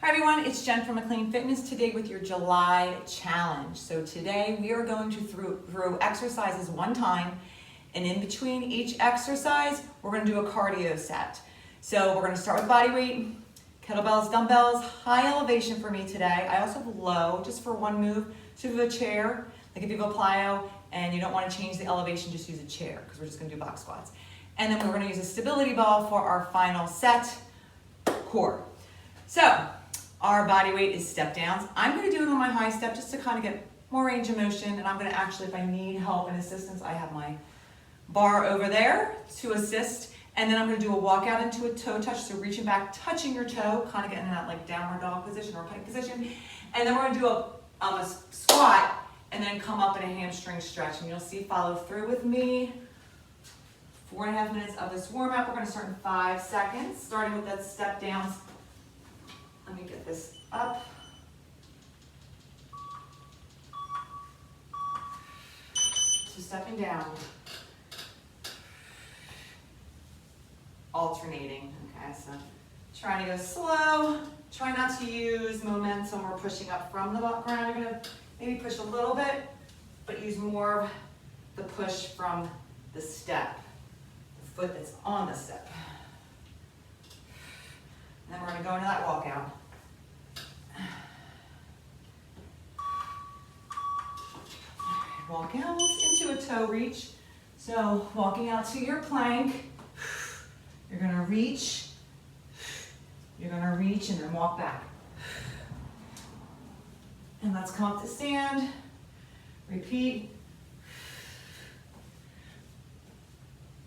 Hi everyone, it's Jen from McLean Fitness today with your July challenge. So today we are going to through exercises one time, and in between each exercise, we're going to do a cardio set. So we're going to start with body weight, kettlebells, dumbbells, high elevation for me today. I also have low just for one move. So if you have a chair, like if you have a Plyo and you don't want to change the elevation, just use a chair because we're just going to do box squats. And then we're going to use a stability ball for our final set, core. So our body weight is step downs. I'm going to do it on my high step just to kind of get more range of motion, and I'm going to actually, if I need help and assistance, I have my bar over there to assist, and then I'm going to do a walkout into a toe touch, so reaching back, touching your toe, kind of getting in that like downward dog position or pike position, and then we're going to do a squat, and then come up in a hamstring stretch, and you'll see, follow through with me. 4.5 minutes of this warm up. We're going to start in 5 seconds, starting with that step downs. Let me get this up. So stepping down. Alternating, okay, so trying to go slow. Try not to use momentum or pushing up from the ground. You're gonna maybe push a little bit, but use more of the push from the step, the foot that's on the step. And then we're gonna go into that walkout. Walk out into a toe reach. So walking out to your plank, you're gonna reach, and then walk back. And let's come up to stand, repeat.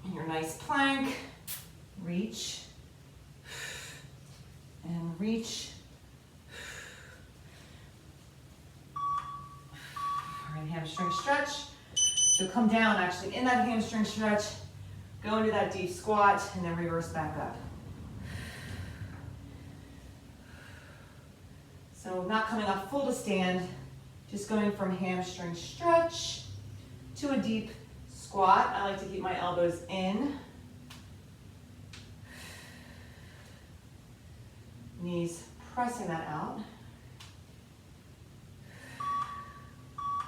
In your nice plank, reach, and reach. Hamstring stretch. So come down actually in that hamstring stretch, go into that deep squat, and then reverse back up. So not coming up full to stand, just going from hamstring stretch to a deep squat. I like to keep my elbows in. Knees pressing that out.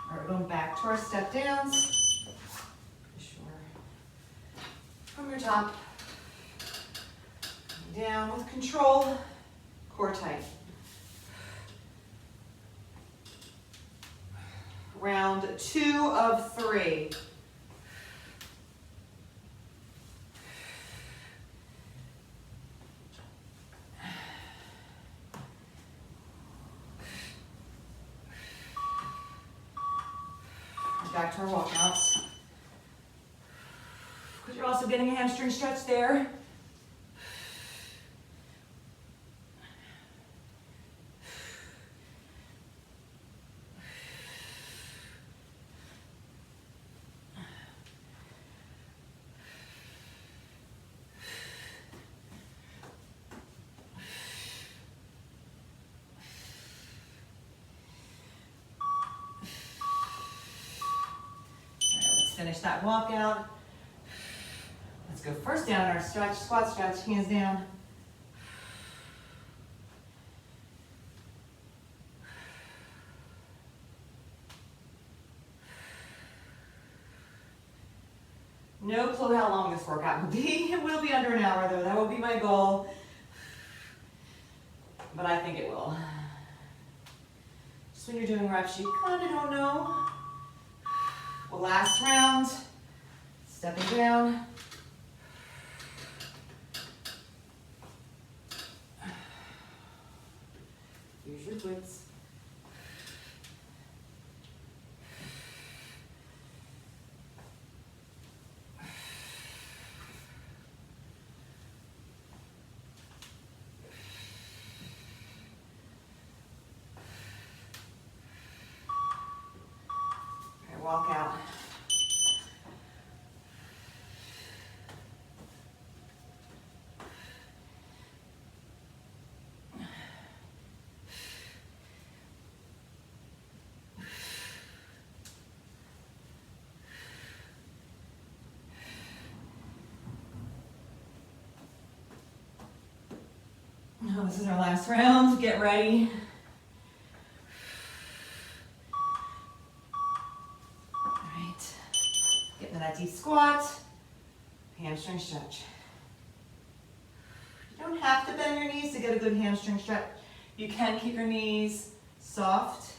All right, we're going back to our step downs. Sure. From your top, down with control, core tight. Round 2 of 3. Back to our walkouts. Because you're also getting a hamstring stretch there. Finish that walkout. Let's go first down in our stretch, squat stretch, hands down. No clue how long this workout will be. It will be under an hour though. That will be my goal. But I think it will. Just when you're doing reps, you kind of don't know. Well, last round, stepping down. Use your glutes. Walk out. Oh, this is our last round. Get ready. All right. Get into that deep squat. Hamstring stretch. You don't have to bend your knees to get a good hamstring stretch. You can keep your knees soft.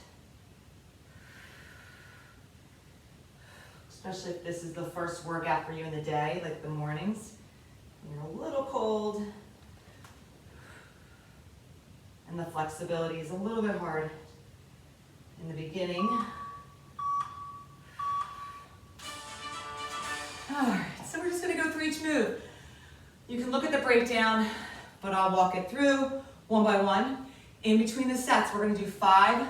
Especially if this is the first workout for you in the day, like the mornings. You're a little cold. And the flexibility is a little bit hard in the beginning. All right, so we're just gonna go through each move. You can look at the breakdown, but I'll walk it through one by one. In between the sets, we're gonna do 5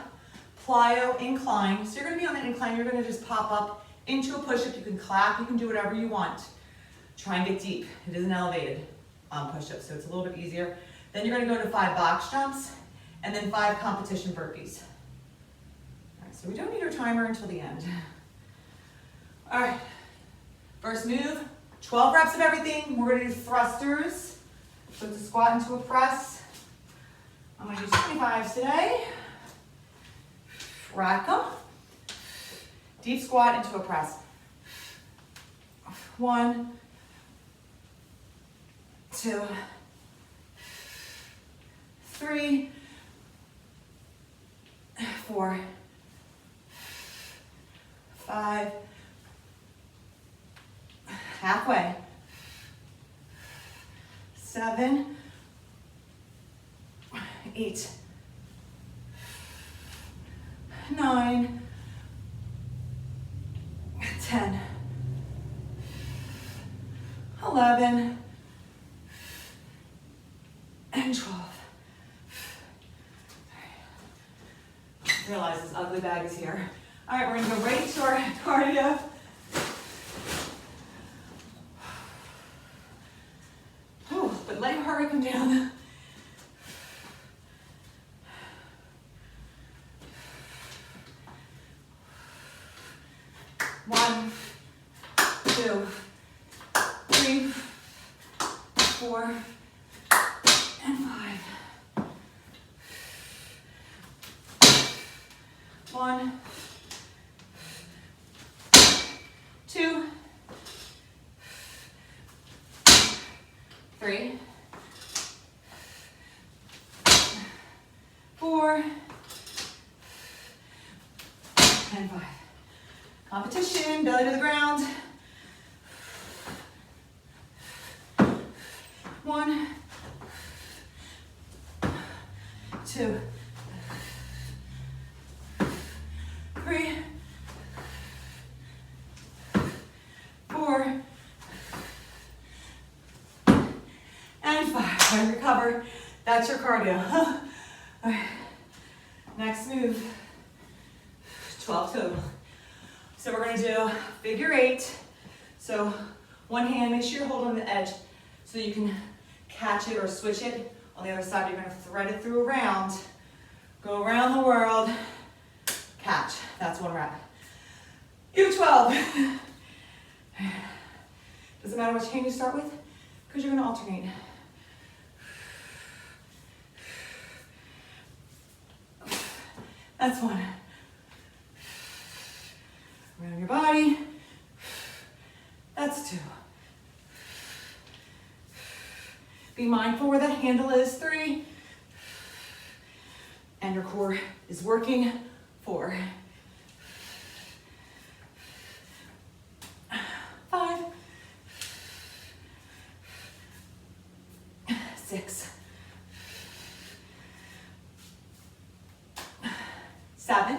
plyo incline. So you're gonna be on the incline, you're gonna just pop up into a push-up. You can clap, you can do whatever you want. Try and get deep. It is an elevated push-up, so it's a little bit easier. Then you're gonna go to 5 box jumps, and then 5 competition burpees. All right, so we don't need our timer until the end. All right, first move, 12 reps of everything. We're gonna do thrusters. So it's a squat into a press. I'm gonna do 25s today. Rack them. Deep squat into a press. 1, 2, 3, 4, 5, halfway, 7, 8, 9, 10, 11, and 12. Realize this ugly bag is here. All right, we're gonna go right to our cardio. Whew, but let your heart rate come down. One, 2, 3, 4, and 5. 1, 2, 3, 4, and 5. Competition, belly to the ground. 1, 2, 3, 4, and 5. Try to recover. That's your cardio. All right. Next move. 12 total. So we're going to do figure 8. So one hand, make sure you're holding the edge so you can catch it or switch it. On the other side, you're going to thread it through around. Go around the world. Catch. That's 1 rep. You have 12. Doesn't matter which hand you start with, because you're going to alternate. That's 1. Around your body. That's 2. Be mindful where that handle is. 3. And your core is working. 4. 5. 6. 7.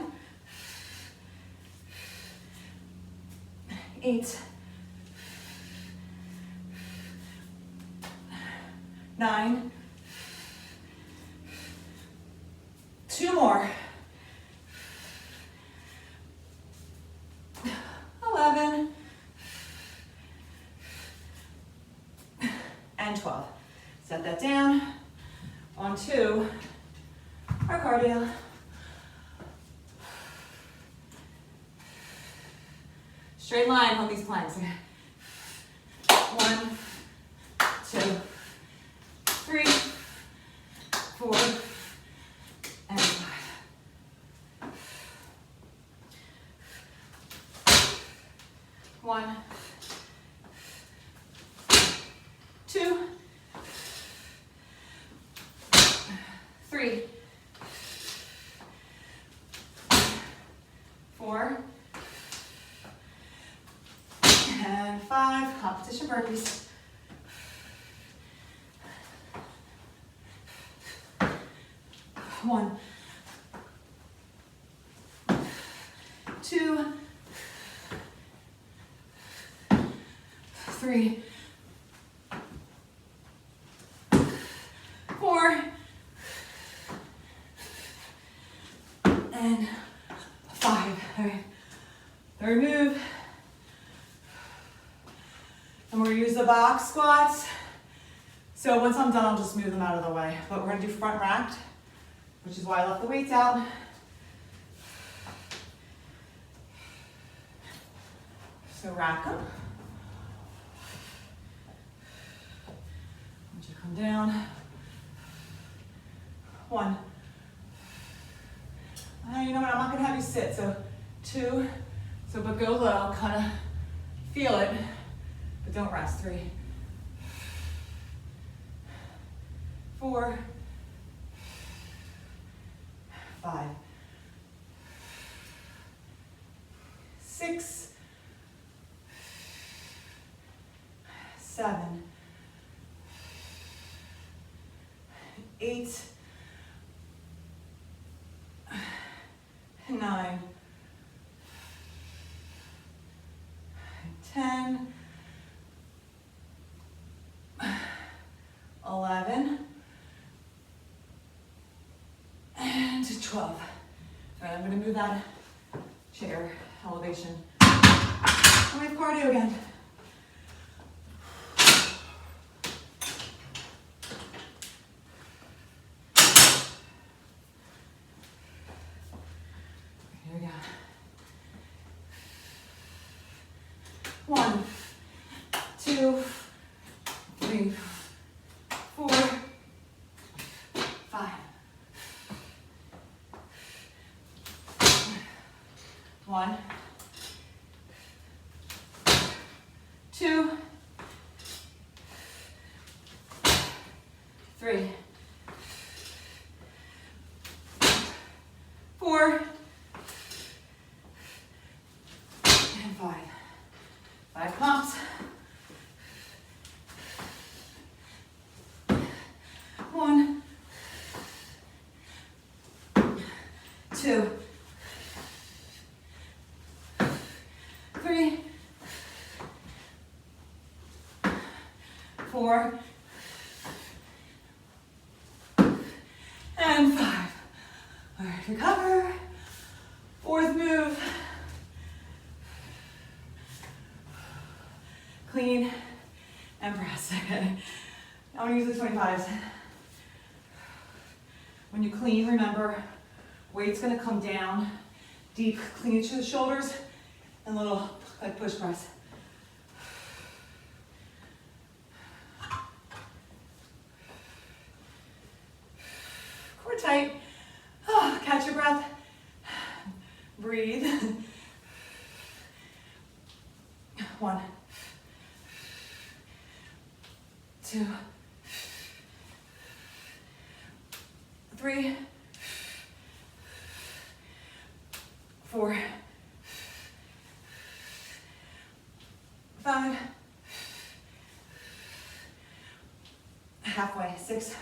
8. 9. 2 more. 11. And 12. Set that down. On to our cardio. Straight line on these planks. 1, 2, 3, 4, and 5. 1, 2, 3, 4, and 5. Competition burpees. 1, 2, 3, 4, and 5. All right. Third move. And we're going to use the box squats. So once I'm done, I'll just move them out of the way. But we're going to do front racked, which is why I left the weights out. So rack them. I want you to come down. 1. You know what, I'm not going to have you sit. So 2. So but go low, kind of feel it, but don't rest. 3, 4, 5, 6, 7, 8, 9, 10, 11, and 12. All right, I'm going to move that chair elevation. And we have cardio again. Here we go. 1, 2, 3, 4, 5. 1, 2, 3, 4, and 5. 5 pumps. 1, 2, 3, 4, and 5. All right, recover. Fourth move. Clean and press. Okay. I want to use the 25s. When you clean, remember, weight's going to come down, deep, clean to the shoulders, and little like push press. Core tight. Oh, catch your breath. Breathe. 1, 2, 3, 4, 5, halfway, 6,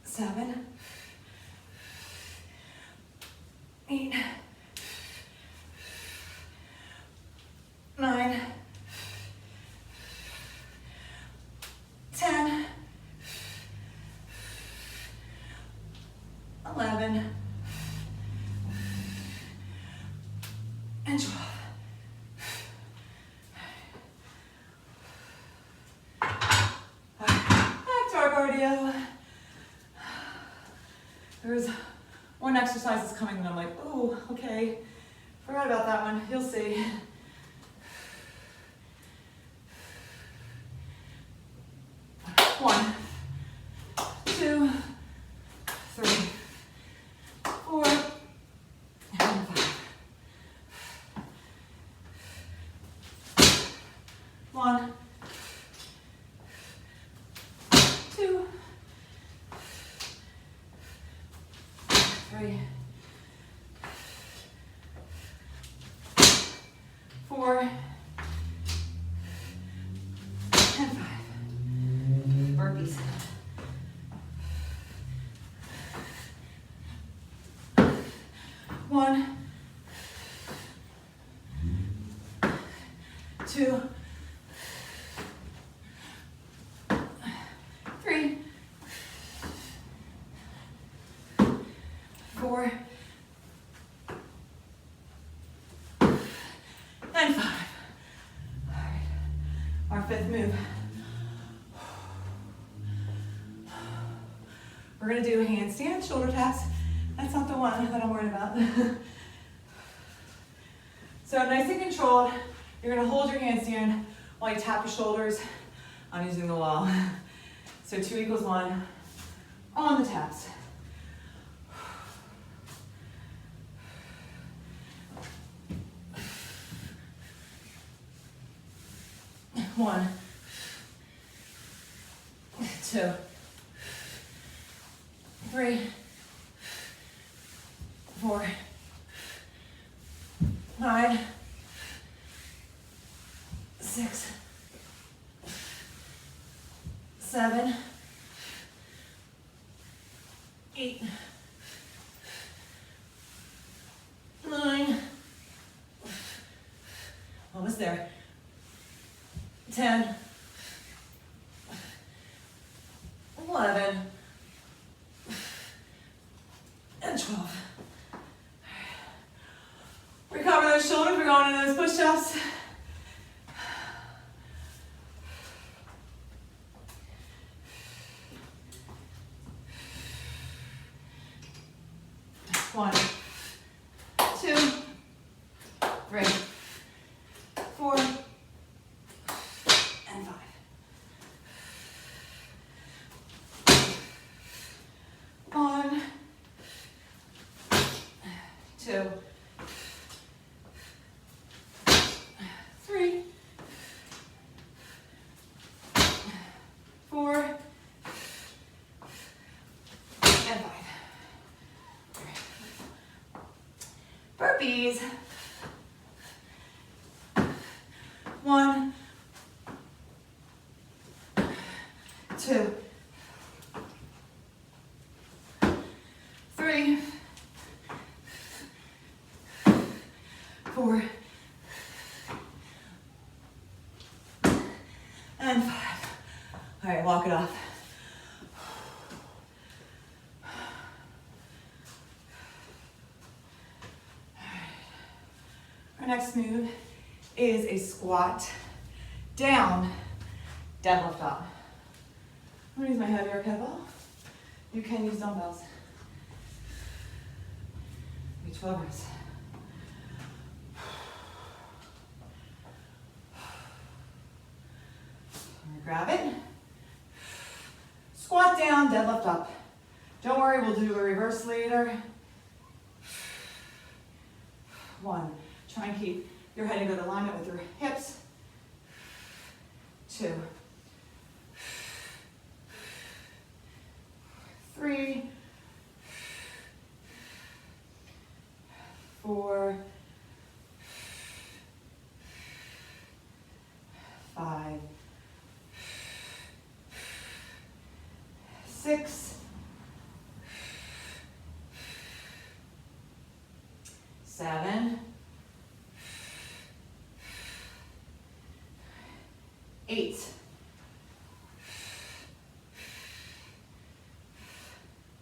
7, 8, 9, 10, 11, and 12. Back to our cardio. There's one exercise that's coming and I'm like, oh, okay. Forgot about that one. You'll see. One, 3, 4, and 5. Burpees. 1, 2, 3, 4, and 5. All right, our fifth move. We're gonna do handstand shoulder taps. That's not the one that I'm worried about. So nice and controlled. You're gonna hold your handstand while you tap your shoulders. I'm using the wall. So 2 equals 1 on the taps. 1, 2, 3, 4, 5, 6, 7, 8, 9, almost there, 10, 11, and 12. Recover those shoulders, we're going into those push-ups. One, 2, 3, 4, and 5. 1, 2, 3, 4, and 5. Burpees. 1, 2, 3, 4, and 5. All right, walk it off. Our next move is a squat down, deadlift up. I'm gonna use my heavier kettlebell. You can use dumbbells. Maybe 12 reps. Grab it. Squat down, deadlift up. Don't worry, we'll do a reverse later. 1. Try and keep your head in good alignment with your hips. 2. 3. 4. 5. 6. 7. 8.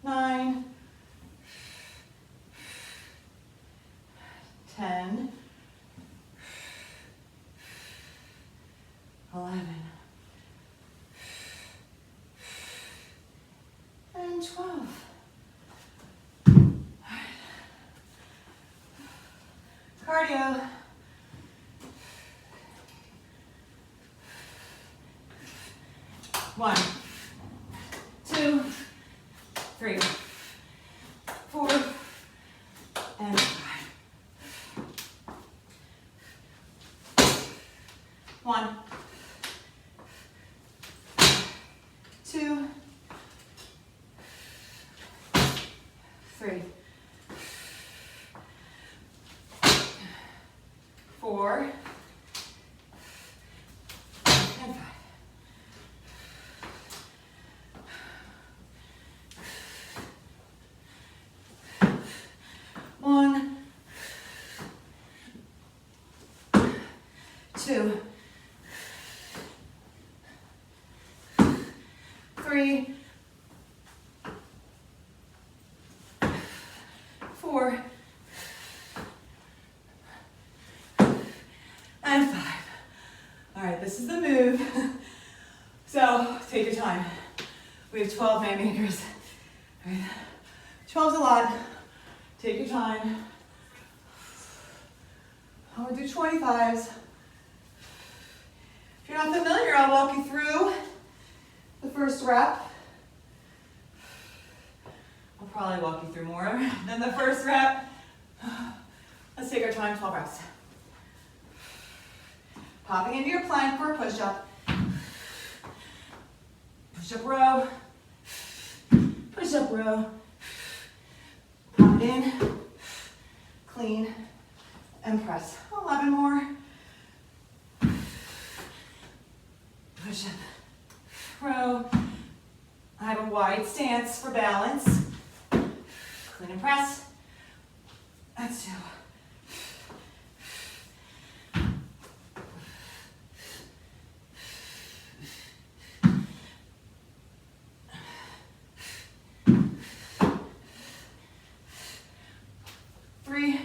9. 10. 11. And 12. Cardio. 1, 2, 3, 4, and 5. 1, 2, 3, 4, and 5. 1, 2, 3, 4, and 5. All right, this is the move. So take your time. We have 12 Manmakers. All right. 12's a lot. Take your time. I'm gonna do 25s. If you're not familiar, I'll walk you through the first rep. I'll probably walk you through more than the first rep. Let's take our time, 12 reps. Popping into your plank for a push-up. Push-up row. Push-up row. Pop it in. Clean. And press. 11 more. Push-up row. I have a wide stance for balance. Clean and press. That's 2. 3.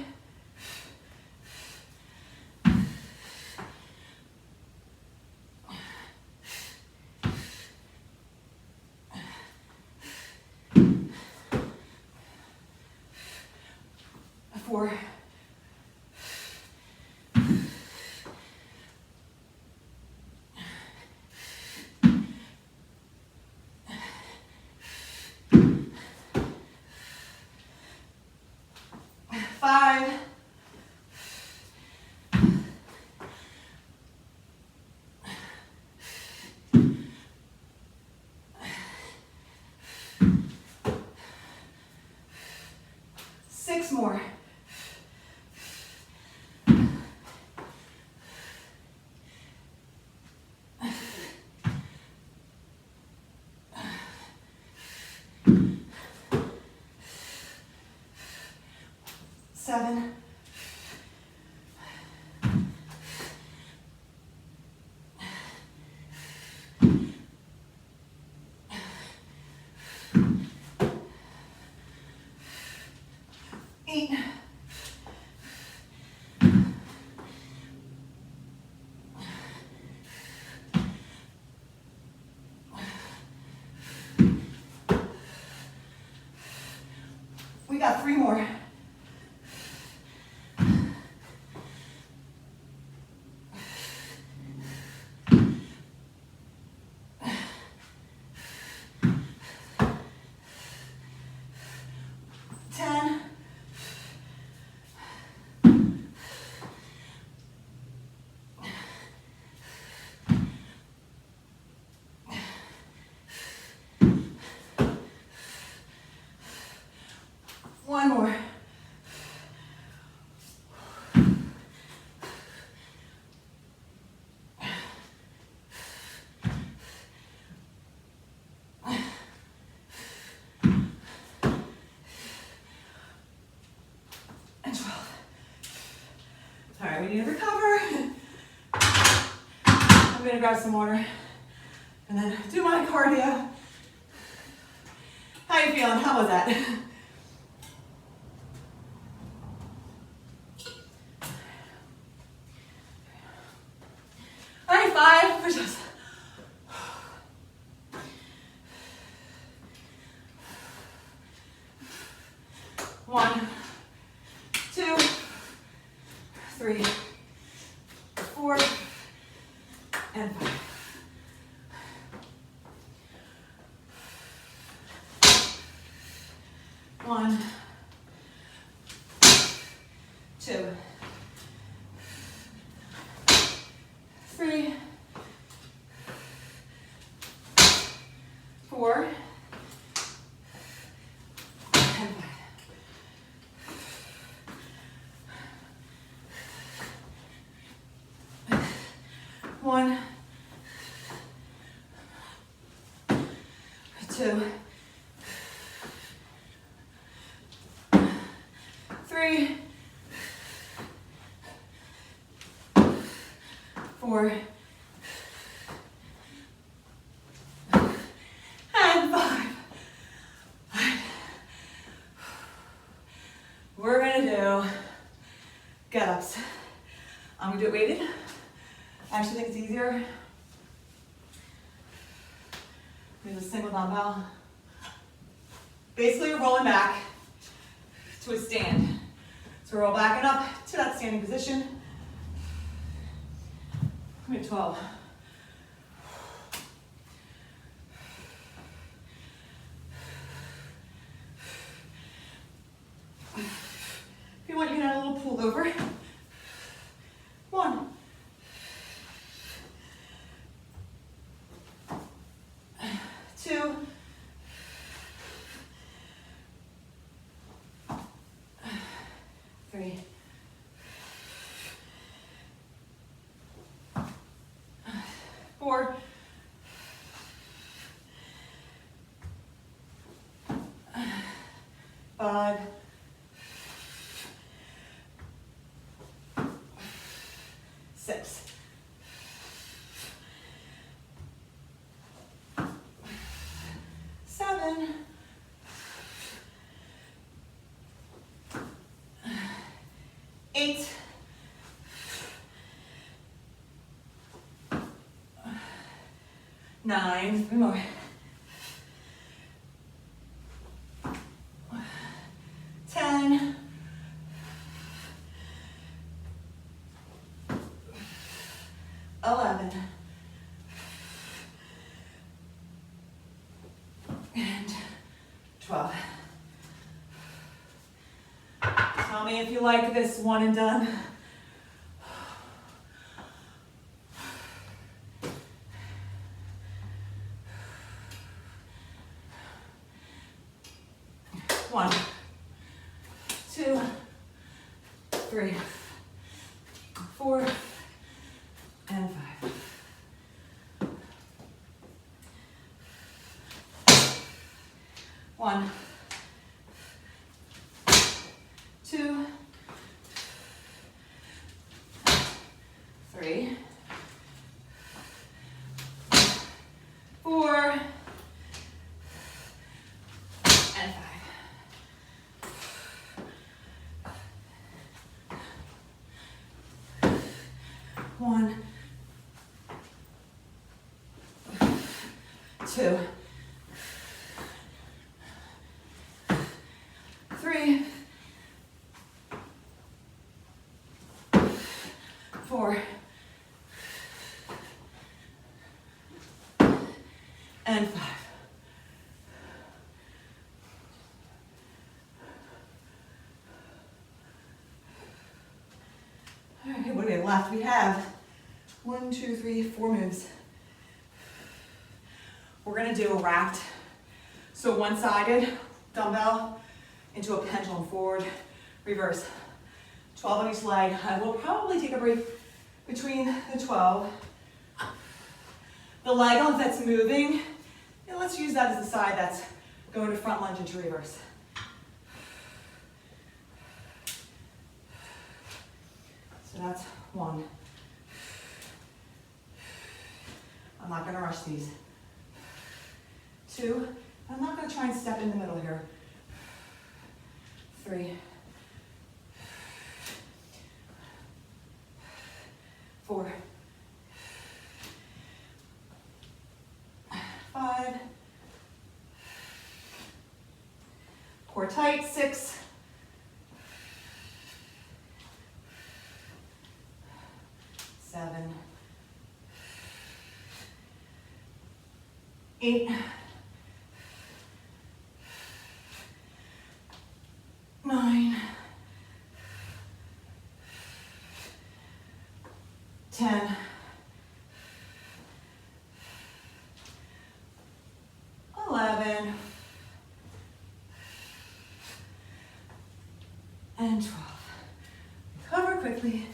4. 5. 6 more. 7. 8. 3 more. 10. 1 more. And 12. All right, we need to recover. I'm gonna grab some water and then do my cardio. How you feeling? How was that? All right, 5 push-ups. 1, 2, 3, 4, and 5. 1, 2, 3, 4, and 5. 1, 2, 3, 4, and 5. We're gonna do get-ups. I'm gonna do it weighted. I actually think it's easier. There's a single dumbbell. Basically, you're rolling back to a stand. So roll back and up to that standing position. We're at 12. If you want, you can add a little pull over. 1. 2. 3. 4. 5. 6. 7. 8. 9. 3 more. 10. 11. And 12. Tell me if you like this one and done. One, 2, 3, 4, and 5. 1, 2, 3, 4, and 5. 1, 2, 3, 4, and 5. All right, what do we have left? We have 1, 2, 3, 4 moves. We're gonna do a racked. So one-sided dumbbell into a pendulum forward, reverse. 12 on each leg. I will probably take a break between the 12. The leg on that's moving, and let's use that as the side that's going to front lunge into reverse. So that's 1. I'm not gonna rush these. 2, I'm not gonna try and step in the middle here. 3, 4, 5, core tight, 6, 7, 8, 9, 10, 11, and 12. Recover quickly.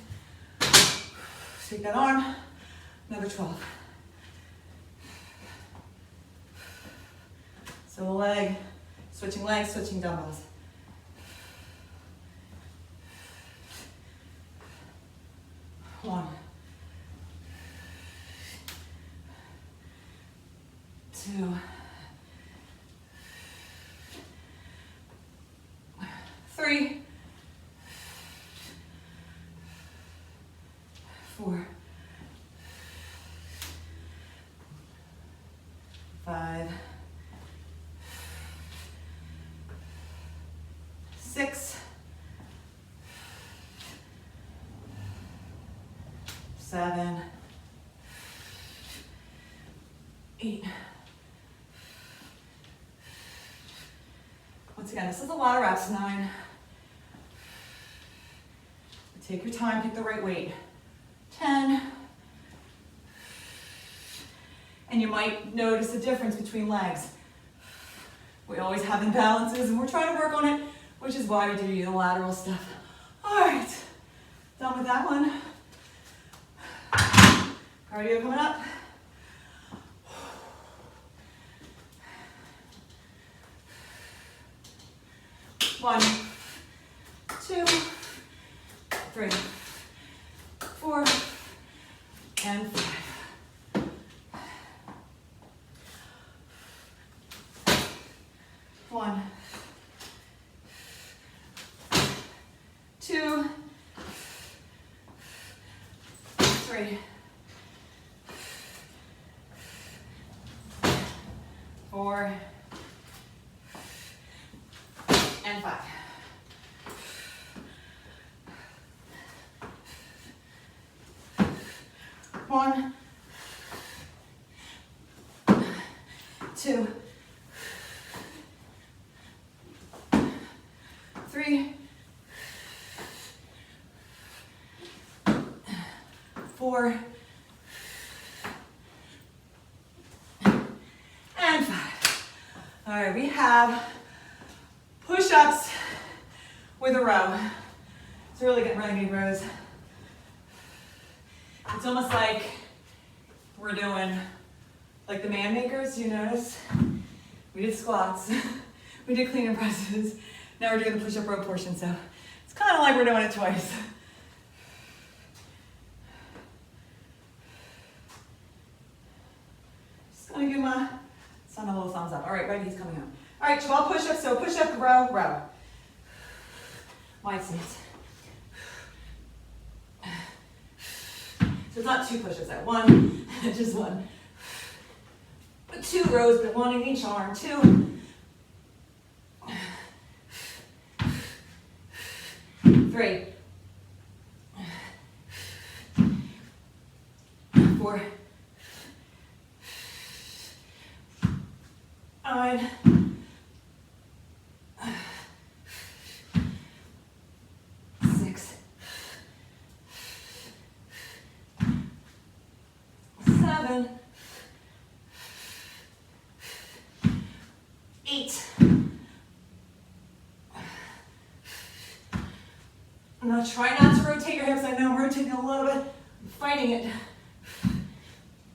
Take that arm, Another 12. So leg, switching legs, switching dumbbells. One. 2. 3. 4. 5. 6. 7. 8. Once again, this is a lot of reps. 9. Take your time, pick the right weight. 10. And you might notice a difference between legs. We always have imbalances and we're trying to work on it, which is why we do unilateral stuff. All right, done with that one. Cardio coming up. One, 2, 3, 4, and 5. 1, 2, 3, 4, and 5. 1, 2, 3, 4, and 5. All right, we have push-ups with a row. It's really getting renegade rows. It's almost like we're doing like the Manmakers, you notice? We did squats, we did clean and presses, now we're doing the push-up row portion, so it's kind of like we're doing it twice. Just gonna give my son a little thumbs up. All right, ready, he's coming up. All right, 12 push-ups, so push-up, row, row. Wide stance. So it's not 2 push-ups at one, just one. But 2 rows, but 1 in each arm. 2. 3. 4. 5. 6. 7. 8. Now try not to rotate your hips. I know I'm rotating a little bit. I'm fighting it.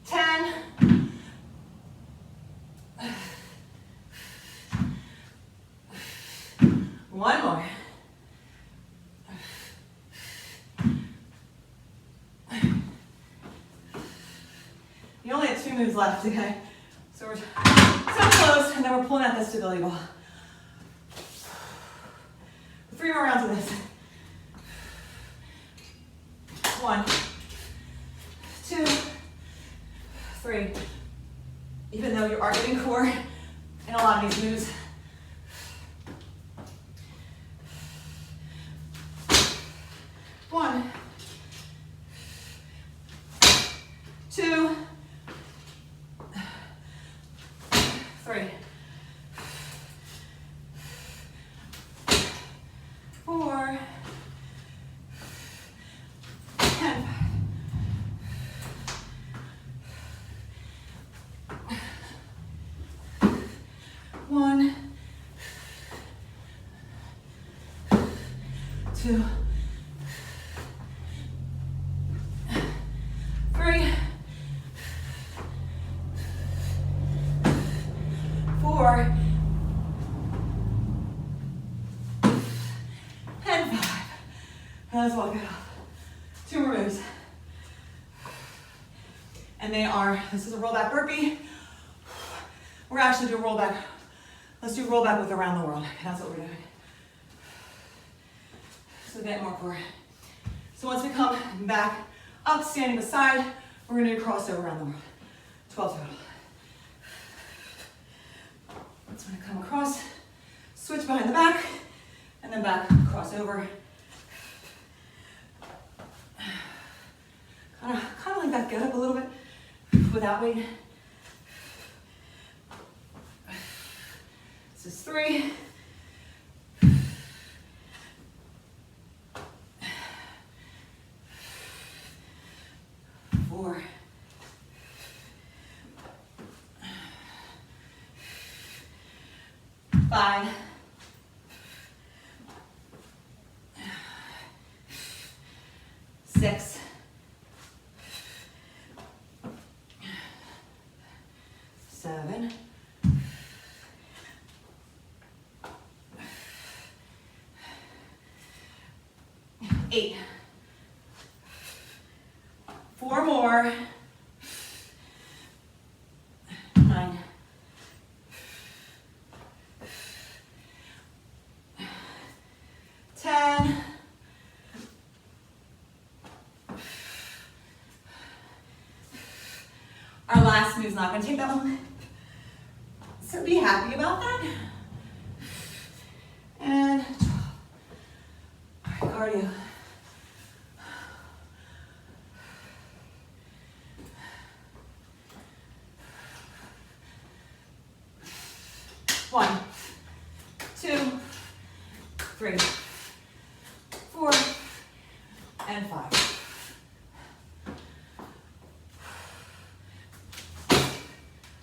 10. 1 more. You only have 2 moves left, okay? So we're so close, and then we're pulling out that stability ball. 3 more rounds of this. 1, 2, 3. Even though you are getting core in a lot of these moves. 1, 2, 3, 4, and 5. 1, 2, 3, 4, and 5. Let's walk it off. 2 more moves. And they are, this is a rollback burpee. We're actually doing rollback. Let's do rollback with around the world. That's what we're doing. So get more core. So once we come back up, standing beside, we're going to do crossover around the world. 12 total. Just going to come across, switch behind the back, and then back, cross over. Kind of like that, get up a little bit without weight. This is 3. 4. 5. 6. 7. 8. 4 more. 9. 10. 'Our last move's not going to take that long. So be happy about that. And 12. All right, cardio. One, 2, 3, 4, and 5.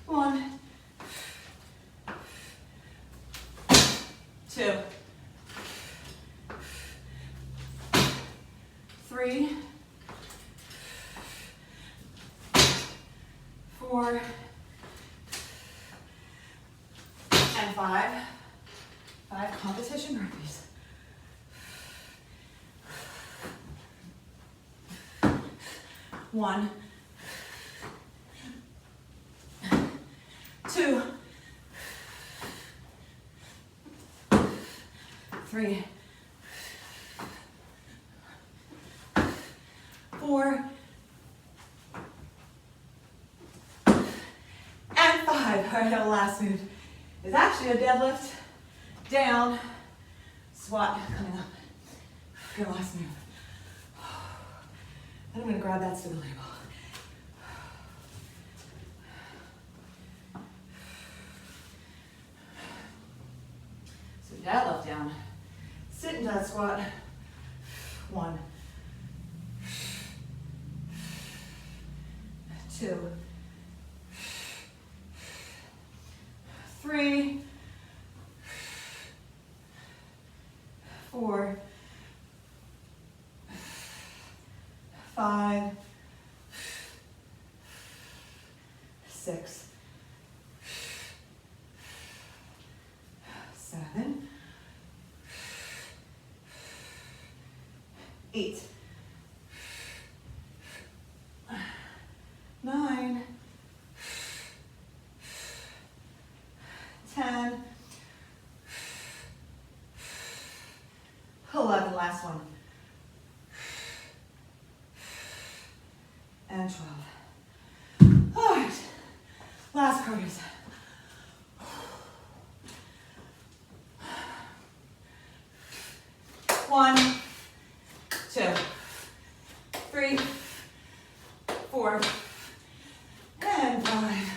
1, 2, 3, 4, and 5. 5 competition burpees. One, 2, 3, 4, and 5. All right, our last move is actually a deadlift down, squat coming up. Your last move. Then I'm going to grab that stability ball. So deadlift down, sit into that squat. 1, 2, 3, 4, 5, 6, 7, 8, 9, 10, 11, last one, and 12. All right, last cardio set. One, 2, 3, 4, and 5.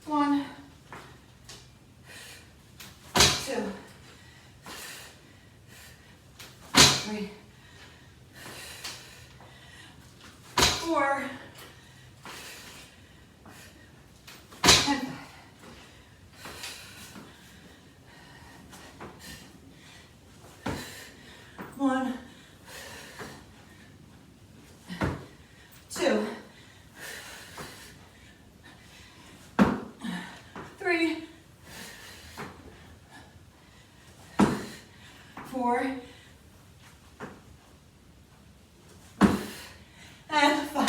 1, 2, 3, 4, and 5. 4. And 5. All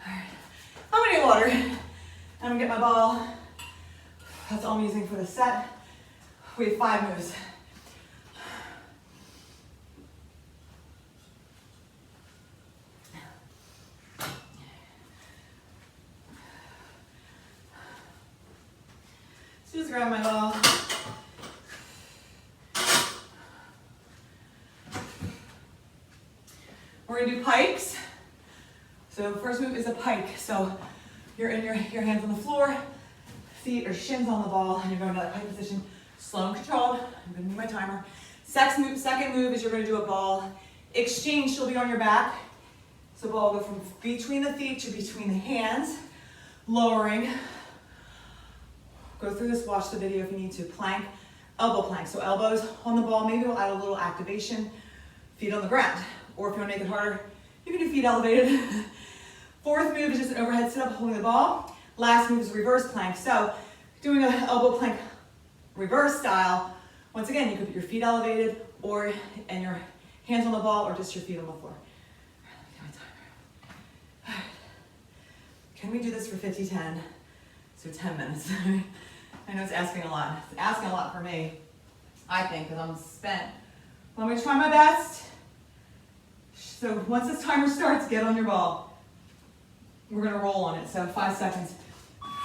right. I'm gonna get water. I'm gonna get my ball. That's all I'm using for the set. We have 5 moves. So just grab my ball. We're gonna do pikes. So first move is a pike. So you're in your hands on the floor, feet or shins on the ball, and you're going to that pike position, slow and controlled. I'm gonna move my timer. Second move is you're gonna do a ball exchange. She'll be on your back. So ball will go from between the feet to between the hands, lowering. Go through this, watch the video if you need to. Plank, elbow plank. So elbows on the ball, maybe we'll add a little activation, feet on the ground. Or if you want to make it harder, you can do feet elevated. Fourth move is just an overhead sit up holding the ball. Last move is reverse plank. So doing an elbow plank reverse style, once again, you could put your feet elevated and your hands on the ball or just your feet on the floor. Can we do this for 50-10? So 10 minutes. I know it's asking a lot. It's asking a lot for me, I think, because I'm spent. Well, I'm going to try my best. So once this timer starts, get on your ball. We're going to roll on it, so 5 seconds.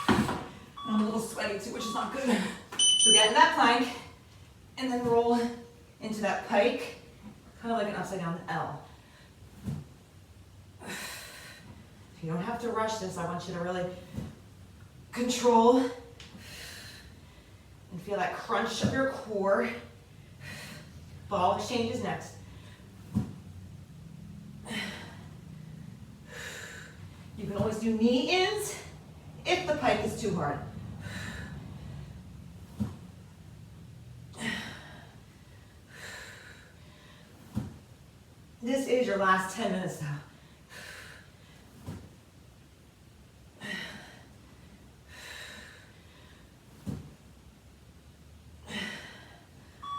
I'm a little sweaty too, which is not good. So get in that plank, and then roll into that pike, kind of like an upside down L. You don't have to rush this. I want you to really control and feel that crunch of your core. Ball exchange is next. You can always do knee ins if the pike is too hard. This is your last 10 minutes now.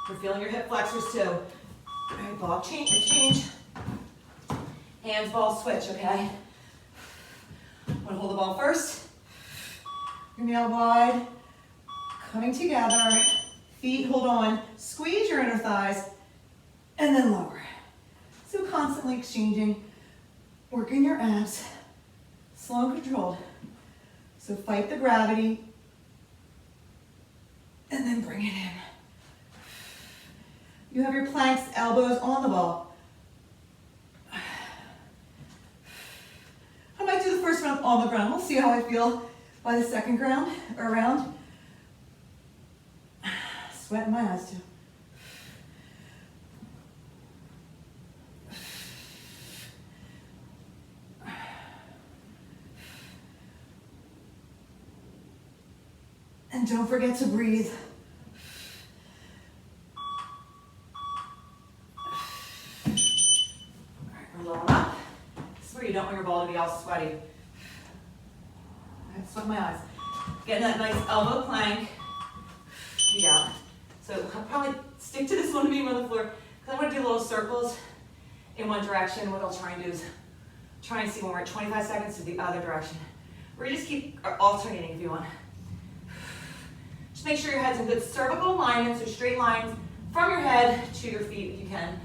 We're feeling your hip flexors too. All right, ball exchange. Hands, ball, switch, okay? I'm gonna hold the ball first. Your nail wide, coming together. Feet hold on, squeeze your inner thighs, and then lower. So constantly exchanging, working your abs, slow and controlled. So fight the gravity, and then bring it in. You have your planks, elbows on the ball. I might do the first round on the ground. We'll see how I feel by the second round. Sweat in my eyes too. And don't forget to breathe. You don't want your ball to be all sweaty. I sweat in my eyes. Getting that nice elbow plank. Feet out. So I'll probably stick to this one being on the floor because I want to do little circles in one direction. What I'll try and do is try and see when we're at 25 seconds to the other direction. Or you just keep alternating if you want. Just make sure your head's in good cervical alignment, so straight lines from your head to your feet if you can.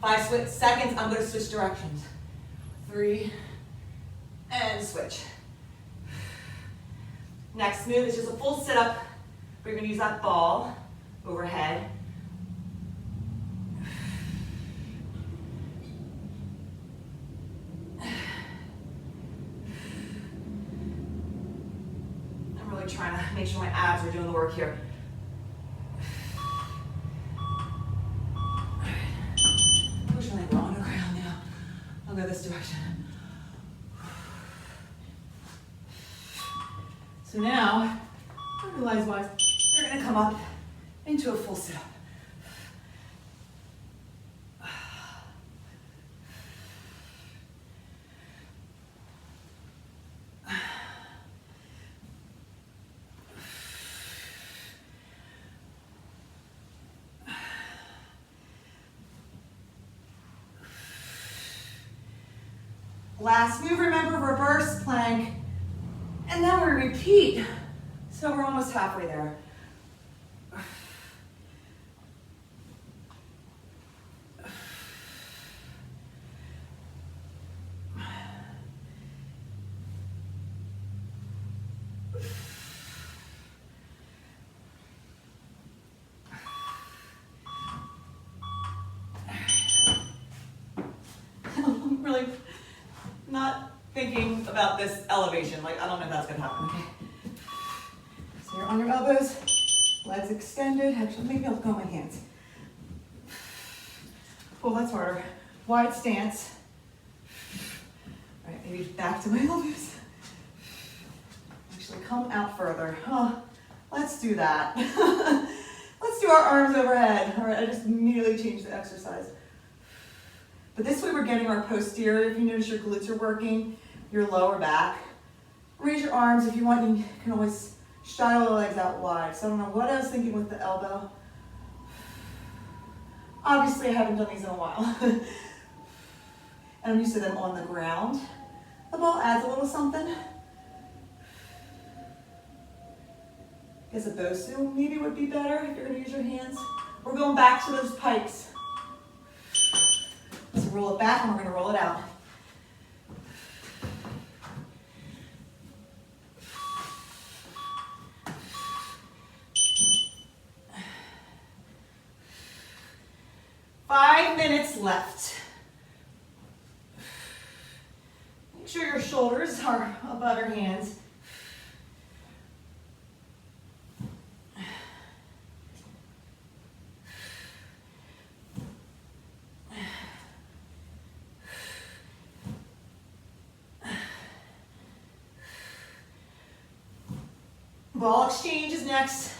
5 seconds, I'm going to switch directions. 3, and switch. Next move is just a full sit-up. We're going to use that ball overhead. I'm really trying to make sure my abs are doing the work here. I'll go this direction. So now, realize-wise, you're going to come up into a full sit-up. Last move, remember, reverse plank. And then we repeat. So we're almost halfway there. I'm really not thinking about this elevation. Like, I don't know if that's gonna happen, okay? So you're on your elbows, legs extended. Actually, maybe I'll go on my hands. Oh, that's harder. Wide stance. All right, maybe back to my elbows. Actually, come out further. Oh, let's do that. Let's do our arms overhead. All right, I just immediately changed the exercise. But this way we're getting our posterior. If you notice your glutes are working, your lower back. Raise your arms. If you want, you can always straddle the legs out wide. So I don't know what I was thinking with the elbow. Obviously, I haven't done these in a while. And I'm used to them on the ground. The ball adds a little something. I guess a Bosu maybe would be better if you're going to use your hands. We're going back to those pikes. So roll it back and we're going to roll it out. Five minutes left. Make sure your shoulders are above your hands. Ball exchange is next.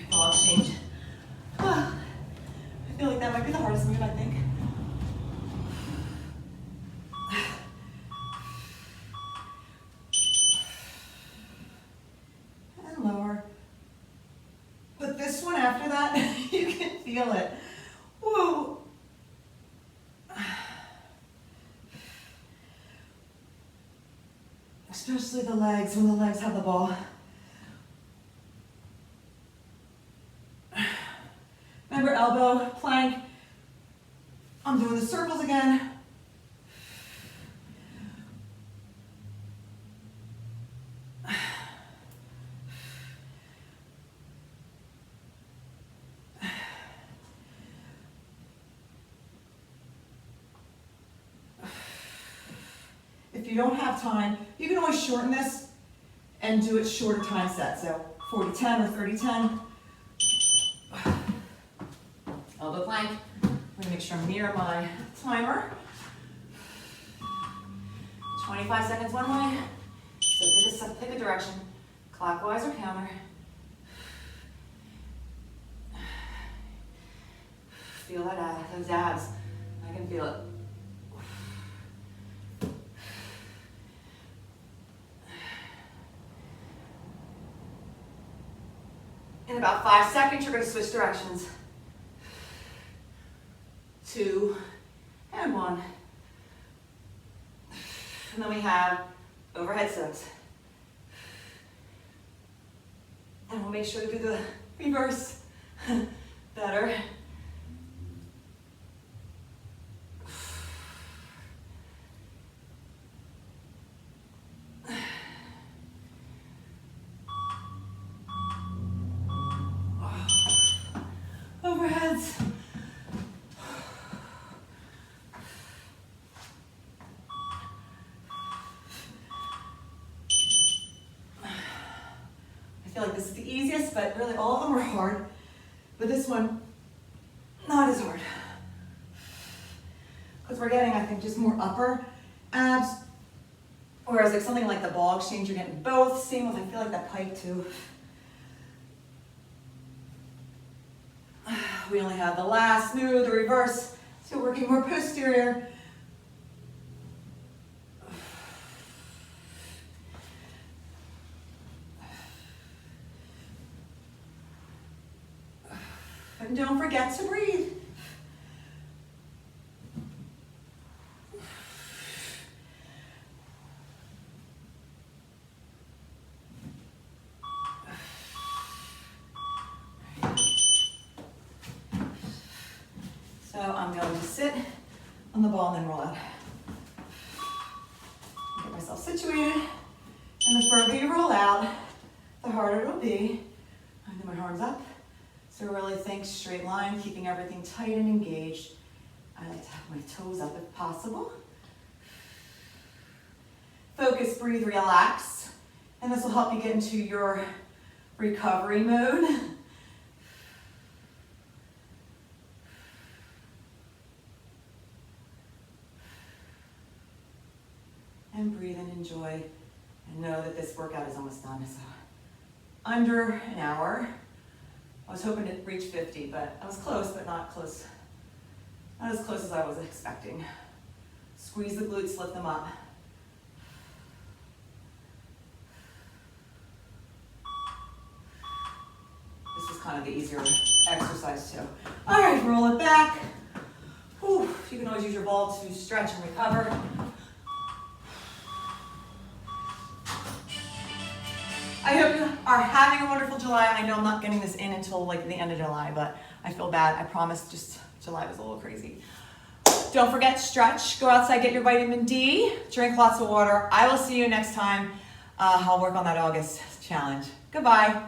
Ball exchange. I feel like that might be the hardest move, I think. And lower. But this one after that, you can feel it. Whoa. Especially the legs, when the legs have the ball. Remember, elbow, plank. I'm doing the circles again. If you don't have time, you can always shorten this and do it shorter time set. So 40-10 or 30-10. Elbow plank. I'm gonna make sure I mirror my timer. 25 seconds one way. So pick a direction, clockwise or counter. Feel that those abs. I can feel it. In about 5 seconds, you're going to switch directions. 2 and 1. And then we have overhead sets. And we'll make sure to do the reverse better. Overheads. I feel like this is the easiest, but really all of them are hard. But this one, not as hard. Because we're getting, I think, just more upper abs. Whereas like something like the ball exchange, you're getting both. Same with, I feel like that pike too. We only have the last move, the reverse. So working more posterior. And don't forget to breathe. So I'm going to sit on the ball and then roll out. Get myself situated. And the further you roll out, the harder it'll be. I get my arms up. So really think straight line, keeping everything tight and engaged. I like to have my toes up if possible. Focus, breathe, relax. And this will help you get into your recovery mode. And breathe and enjoy. And know that this workout is almost done. So under an hour. I was hoping to reach 50, but I was close, but not close. Not as close as I was expecting. Squeeze the glutes, lift them up. This is kind of the easier exercise too. All right, roll it back. Whew. You can always use your ball to stretch and recover. I hope you are having a wonderful July. I know I'm not getting this in until like the end of July, but I feel bad. I promise, just July was a little crazy. Don't forget, stretch, go outside, get your vitamin D, drink lots of water. I will see you next time. I'll work on that August challenge. Goodbye.